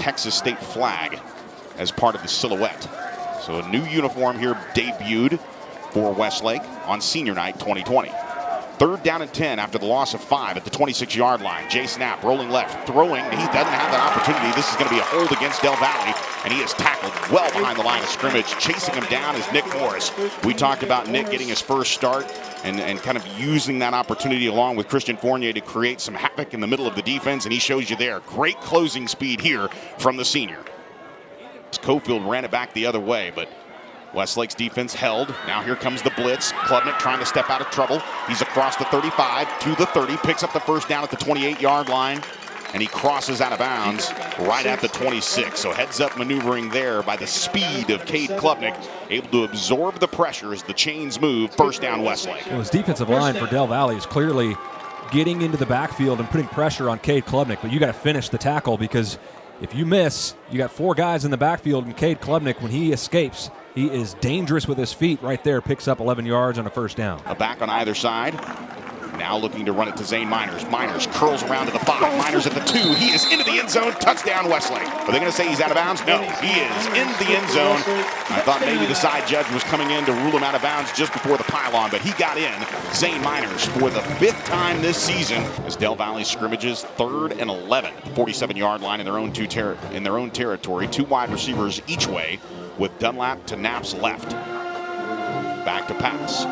Texas State flag as part of the silhouette. So a new uniform here debuted for Westlake on senior night 2020. 3rd down and 10 after the loss of 5 at the 26-yard line. Jay Snap rolling left, throwing. He doesn't have that opportunity. This is going to be a hold against Del Valle, and he is tackled well behind the line of scrimmage. Chasing him down is Nick Morris. We talked about Nick getting his first start and kind of using that opportunity along with Christian Fournier to create some havoc in the middle of the defense, and he shows you there. Great closing speed here from the senior. Cofield ran it back the other way, but Westlake's defense held. Now here comes the blitz. Klubnik trying to step out of trouble. He's across the 35 to the 30, picks up the first down at the 28-yard line, and he crosses out of bounds right at the 26. So heads up maneuvering there by the speed of Cade Klubnik, able to absorb the pressure as the chains move. First down Westlake. Well, his defensive line for Del Valle is clearly getting into the backfield and putting pressure on Cade Klubnik, but you got to finish the tackle, because if you miss, you got 4 guys in the backfield, and Cade Klubnik, when he escapes, he is dangerous with his feet right there, picks up 11 yards on a first down. A back on either side. Now looking to run it to Zane Miners. Miners curls around to the 5. Miners at the 2. He is into the end zone. Touchdown Westlake. Are they going to say he's out of bounds? No, he is in the end zone. I thought maybe the side judge was coming in to rule him out of bounds just before the pylon, but he got in. Zane Miners for the 5th time this season as Del Valle scrimmages 3rd and 11 at the 47-yard line in their own territory. 2 wide receivers each way, with Dunlap to Knapp's left. Back to pass.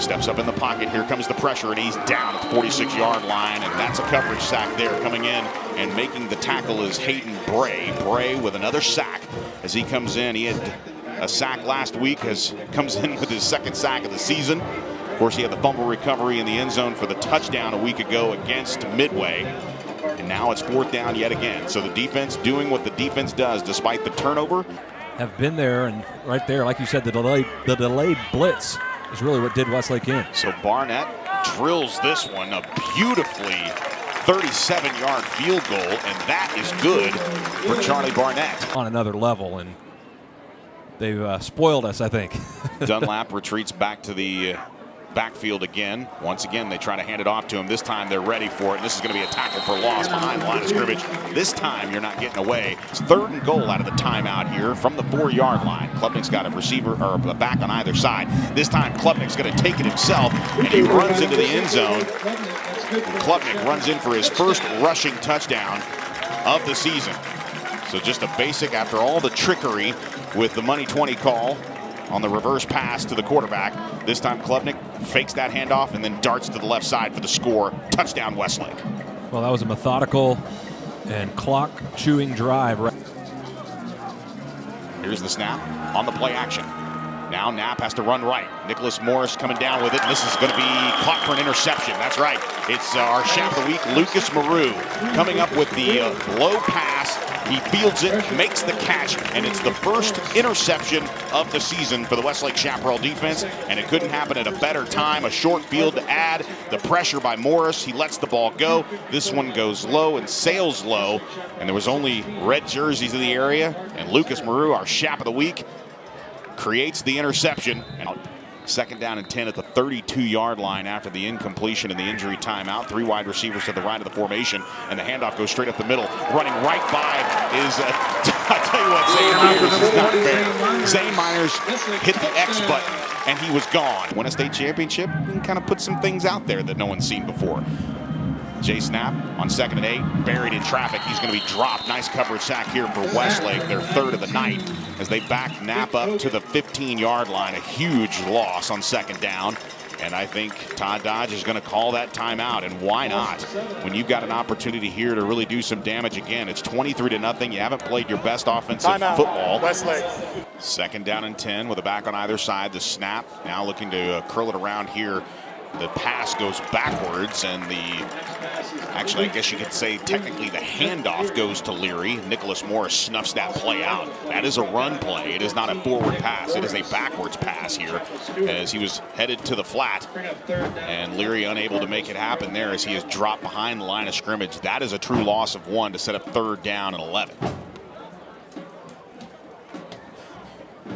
Steps up in the pocket. Here comes the pressure, and he's down at the 46-yard line, and that's a coverage sack there. Coming in and making the tackle is Hayden Bray. Bray with another sack as he comes in. He had a sack last week, comes in with his 2nd sack of the season. Of course, he had the fumble recovery in the end zone for the touchdown a week ago against Midway. And now it's 4th down yet again. So the defense doing what the defense does despite the turnover. Have been there, and right there, like you said, the delayed blitz is really what did Westlake in. So Barnett drills this one, a beautifully 37-yard field goal, and that is good for Charlie Barnett. On another level, and they've spoiled us, I think. Dunlap retreats back to the backfield again. Once again, they try to hand it off to him. This time they're ready for it, and this is going to be a tackle for loss behind the line of scrimmage. This time you're not getting away. It's 3rd and goal out of the timeout here from the 4-yard line. Klubnik's got a receiver or a back on either side. This time Klubnik's going to take it himself, and he runs into the end zone. Klubnik runs in for his first rushing touchdown of the season. So just a basic, after all the trickery with the money 20 call on the reverse pass to the quarterback. This time Klubnik fakes that handoff and then darts to the left side for the score. Touchdown Westlake. Well, that was a methodical and clock-chewing drive. Here's the snap on the play action. Now Knapp has to run right. Nicholas Morris coming down with it, and this is going to be caught for an interception. That's right. It's our Chap of the Week, Lucas Maru, coming up with the low pass. He fields it, makes the catch, and it's the first interception of the season for the Westlake Chaparral defense, and it couldn't happen at a better time. A short field to add the pressure by Morris. He lets the ball go. This one goes low and sails low, and there was only red jerseys in the area, and Lucas Maru, our Chap of the Week, creates the interception. And 2nd down and 10 at the 32-yard line after the incompletion and the injury timeout. 3 wide receivers to the right of the formation, and the handoff goes straight up the middle. Running right by is, I tell you what, Zane Miners is not fair. Zane Miners hit the X button, and he was gone. Win a state championship and kind of put some things out there that no one's seen before. Jay Snap on 2nd and 8, buried in traffic. He's going to be dropped. Nice coverage sack here for Westlake, their 3rd of the night, as they back Knapp up to the 15-yard line. A huge loss on 2nd down. And I think Todd Dodge is going to call that timeout, and why not? When you've got an opportunity here to really do some damage again, it's 23-0. You haven't played your best offensive football. Westlake. 2nd down and 10 with a back on either side. The snap now looking to curl it around here. The pass goes backwards, and actually, I guess you could say technically the handoff goes to Leary. Nicholas Morris snuffs that play out. That is a run play. It is not a forward pass. It is a backwards pass here, as he was headed to the flat, and Leary unable to make it happen there as he is dropped behind the line of scrimmage. That is a true loss of 1 to set up 3rd down and 11.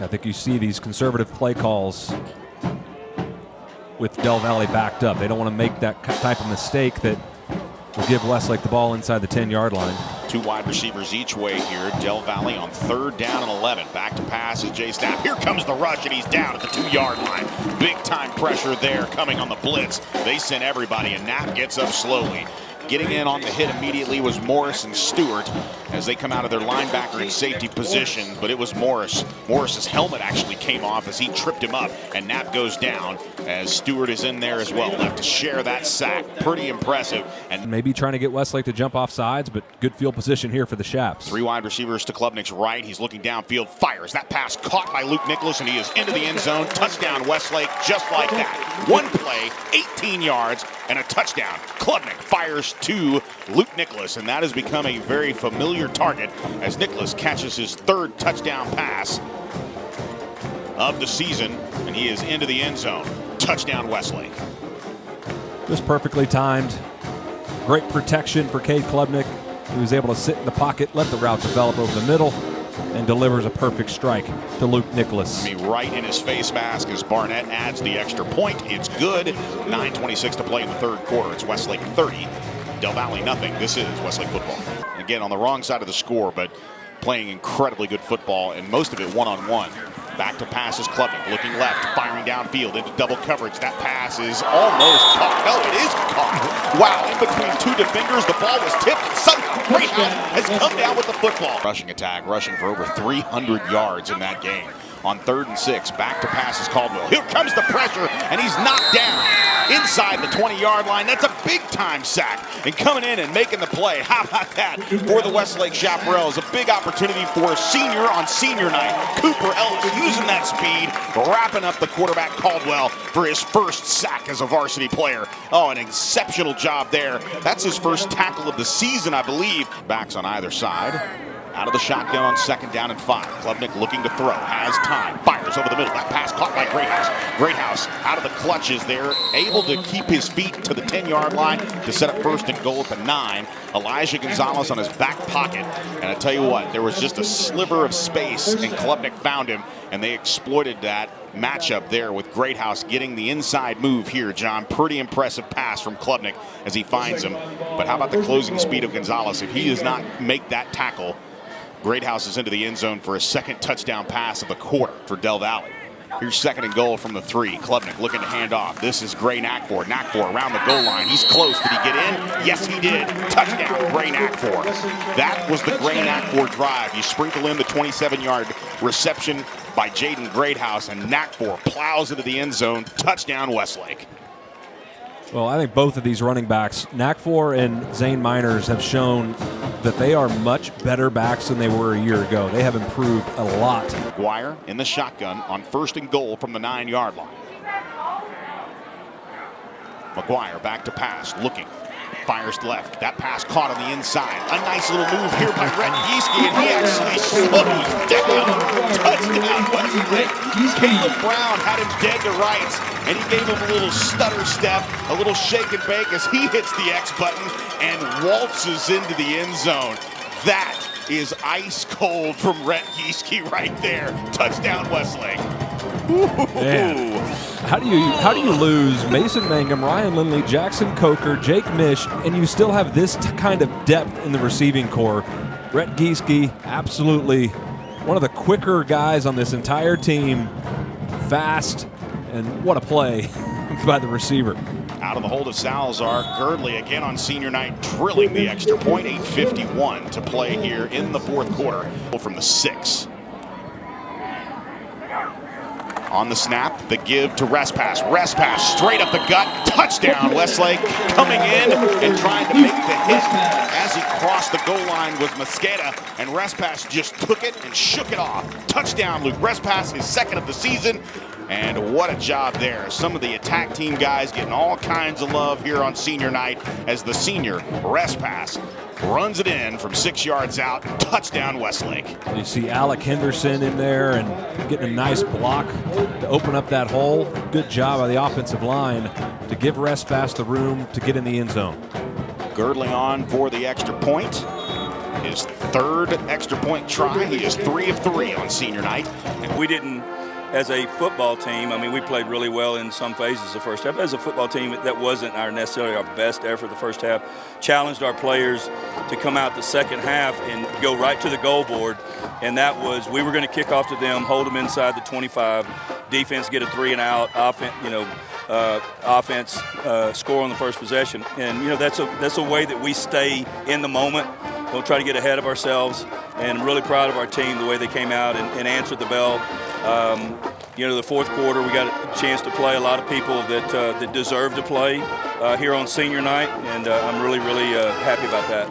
I think you see these conservative play calls with Del Valle backed up. They don't want to make that type of mistake that will give Westlake the ball inside the 10-yard line. Two wide receivers each way here. Del Valle on 3rd down and 11. Back to pass is Jay Stapp. Here comes the rush, and he's down at the 2-yard line. Big time pressure there coming on the blitz. They sent everybody, and Knapp gets up slowly. Getting in on the hit immediately was Morris and Stewart as they come out of their linebacker and safety position, but it was Morris. Morris's helmet actually came off as he tripped him up, and Knapp goes down as Stewart is in there as well. Left to share that sack. Pretty impressive. And maybe trying to get Westlake to jump off sides, but good field position here for the Shaps. 3 wide receivers to Klubnik's right. He's looking downfield, fires. That pass caught by Luke Nicholas, and he is into the end zone. Touchdown Westlake, just like that. One play, 18 yards, and a touchdown. Klubnik fires to Luke Nicholas, and that has become a very familiar target as Nicholas catches his 3rd touchdown pass of the season, and he is into the end zone. Touchdown Westlake. Just perfectly timed. Great protection for Cade Klubnik. He was able to sit in the pocket, let the route develop over the middle, and delivers a perfect strike to Luke Nicholas. Right in his face mask as Barnett adds the extra point. It's good. 9:26 to play in the 3rd quarter. It's Westlake 30, Del Valle nothing. This is Westlake football. Again, on the wrong side of the score, but playing incredibly good football, and most of it one-on-one. Back to pass is Klubnik, looking left, firing downfield into double coverage. That pass is almost caught. No, it is caught. Wow, in between 2 defenders, the ball was tipped, and somehow Greyhound has come down with the football. Rushing attack, rushing for over 300 yards in that game. On 3rd and 6, back to pass is Caldwell. Here comes the pressure, and he's knocked down inside the 20-yard line. That's a big-time sack. And coming in and making the play, how about that for the Westlake Chaparrals? A big opportunity for a senior on senior night. Cooper Ellis using that speed, wrapping up the quarterback Caldwell for his 1st sack as a varsity player. Oh, an exceptional job there. That's his 1st tackle of the season, I believe. Backs on either side. Out of the shotgun on 2nd down and 5. Klubnik looking to throw, has time, fires over the middle. That pass caught by Greathouse. Greathouse out of the clutches there, able to keep his feet to the 10-yard line to set up 1st and goal at the 9. Elijah Gonzalez on his back pocket. And I tell you what, there was just a sliver of space, and Klubnik found him, and they exploited that matchup there with Greathouse getting the inside move here, John. Pretty impressive pass from Klubnik as he finds him. But how about the closing speed of Gonzalez? If he does not make that tackle, Greathouse is into the end zone for a 2nd touchdown pass of the quarter for Del Valle. Here's 2nd and goal from the 3. Klubnik looking to hand off. This is Gray Nakfor. Nakfor around the goal line. He's close. Did he get in? Yes, he did. Touchdown, Gray Nakfor. That was the Gray Nakfor drive. You sprinkle in the 27-yard reception by Jaden Greathouse, and Nakfor plows into the end zone. Touchdown, Westlake. Well, I think both of these running backs, Nakfor and Zane Miners, have shown that they are much better backs than they were a year ago. They have improved a lot. McGuire in the shotgun on 1st and goal from the 9-yard line. McGuire back to pass, looking. Fires left. That pass caught on the inside. A nice little move here by Rhett Gieske, and he actually slows down. Touchdown, Westlake. Caleb Brown had him dead to rights, and he gave him a little stutter step, a little shake and bake as he hits the X button and waltzes into the end zone. That is ice cold from Rhett Gieske right there. Touchdown, Westlake. Man. How do you lose Mason Mangum, Ryan Lindley, Jackson Coker, Jake Mish, and you still have this kind of depth in the receiving core? Rhett Gieske, absolutely one of the quicker guys on this entire team. Fast, and what a play by the receiver. Out of the hold of Salazar, Girdley again on senior night, drilling the extra point. 8:51 to play here in the 4th quarter from the 6. On the snap, the give to Restpass. Restpass straight up the gut. Touchdown, Westlake coming in and trying to make the hit. As he crossed the goal line was Mosqueda, and Restpass just took it and shook it off. Touchdown, Luke Restpass, his 2nd of the season. And what a job there. Some of the attack team guys getting all kinds of love here on senior night as the senior Restpass runs it in from 6 yards out. Touchdown, Westlake. You see Alec Henderson in there and getting a nice block to open up that hole. Good job by the offensive line to give Restpass the room to get in the end zone. Girdling on for the extra point. His 3rd extra point try. He is 3 of 3 on senior night. And we didn't as a football team, I mean, we played really well in some phases the first half. As a football team, that wasn't necessarily our best effort the first half. Challenged our players to come out the second half and go right to the goal board, and that was, we were going to kick off to them, hold them inside the 25, defense get a 3-and-out, offense score on the first possession. And, you know, that's a way that we stay in the moment. Don't try to get ahead of ourselves. And I'm really proud of our team, the way they came out and answered the bell. You know, the fourth quarter, we got a chance to play a lot of people that deserve to play here on senior night, and I'm really, really happy about that.